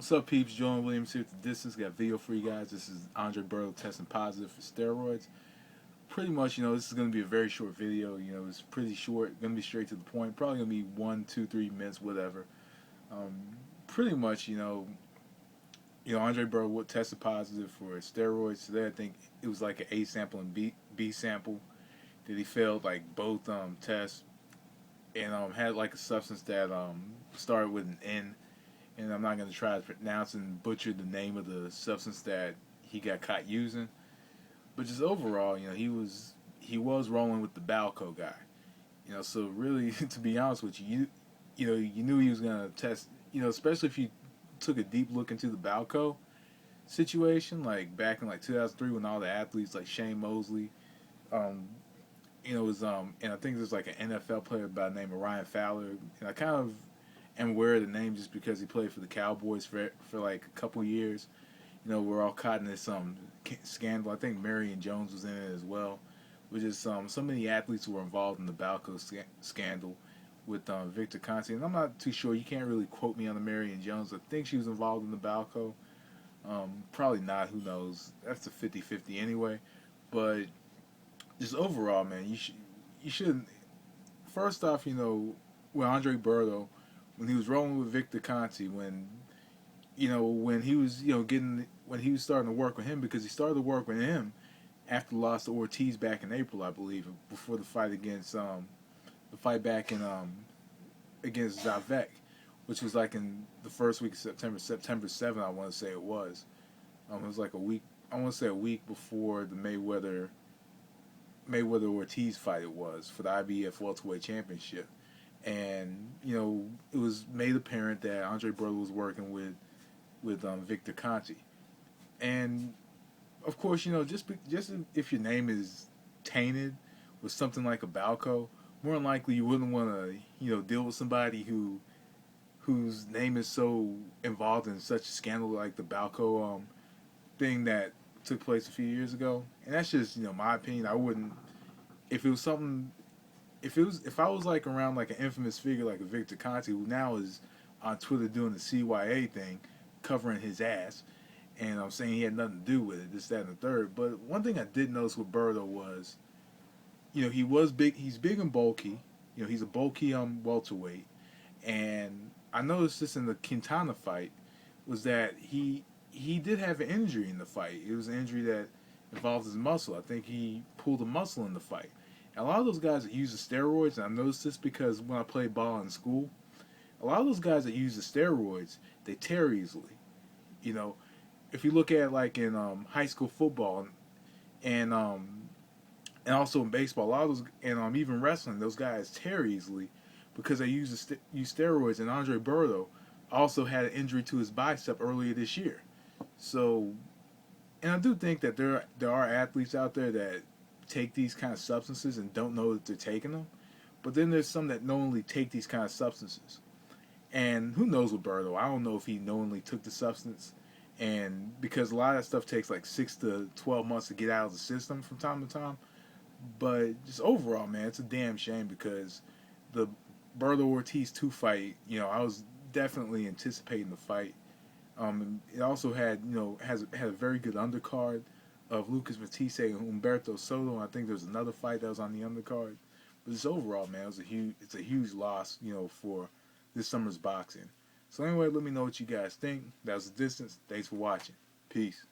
What's up, peeps? Joan Williams here at the distance. Got video for you guys. This is Andre Berto testing positive for steroids. Pretty much, this is going to be a very short video. It's pretty short. Going to be straight to the point. Probably going to be 1, 2, 3 minutes, whatever. Um, Pretty much, Andre Berto tested positive for steroids today. I think it was like an A sample and B sample that he failed like both tests and had like a substance that started with an N, and I'm not going to try to pronounce and butcher the name of the substance that he got caught using. But just overall, he was rolling with the Balco guy. So really, to be honest with you knew he was going to test. Especially if you took a deep look into the Balco situation, like back in like 2003 when all the athletes like Shane Mosley, um, was and I think there's like an NFL player by the name of Ryan Fowler, and I kind of am aware of the name just because he played for the Cowboys for like a couple years. We're all caught in this scandal. I think Marion Jones was in it as well, which is so many athletes who were involved in the Balco scandal with Victor Conti, and I'm not too sure. You can't really quote me on the Marion Jones. I think she was involved in the Balco. Probably not. Who knows? That's a 50-50 anyway. But just overall, man, you should first off, with Andre Berto, when he was rolling with Victor Conti, when he was when he was starting to work with him, because he started to work with him after the loss to Ortiz back in April, I believe, before the fight against the fight back in against Zavek, which was like in the first week of September 7th, I want to say it was. It was like a week. I want to say a week before the Mayweather Ortiz fight. It was for the IBF welterweight championship, and it was made apparent that Andre Berto was working with Victor Conti, and of course, just if your name is tainted with something like a Balco, more than likely you wouldn't want to, deal with somebody whose name is so involved in such a scandal like the Balco thing that took place a few years ago. And that's just, my opinion. I wouldn't, if it was something, if I was like around like an infamous figure like a Victor Conti, who now is on Twitter doing the CYA thing, covering his ass, and I'm saying he had nothing to do with it, this, that, and the third. But one thing I did notice with Berto was, he was big. He's big and bulky. He's a bulky welterweight. And I noticed this in the Quintana fight was that he did have an injury in the fight. It was an injury that involved his muscle. I think he pulled a muscle in the fight. And a lot of those guys that use the steroids, and I noticed this because when I played ball in school, a lot of those guys that use the steroids, they tear easily. You know, if you look at like in high school football and and also in baseball, a lot of those, and even wrestling, those guys tear easily because they use steroids. And Andre Berto also had an injury to his bicep earlier this year. So, and I do think that there are athletes out there that take these kind of substances and don't know that they're taking them. But then there's some that knowingly take these kind of substances. And who knows with Berto? I don't know if he knowingly took the substance. And because a lot of that stuff takes like 6 to 12 months to get out of the system from time to time. But just overall, man, it's a damn shame because the Berto Ortiz 2 fight, I was definitely anticipating the fight. It also had, had a very good undercard of Lucas Matisse and Humberto Soto. And I think there's another fight that was on the undercard. But just overall, man, it's a huge loss, for this summer's boxing. So anyway, let me know what you guys think. That was the distance. Thanks for watching. Peace.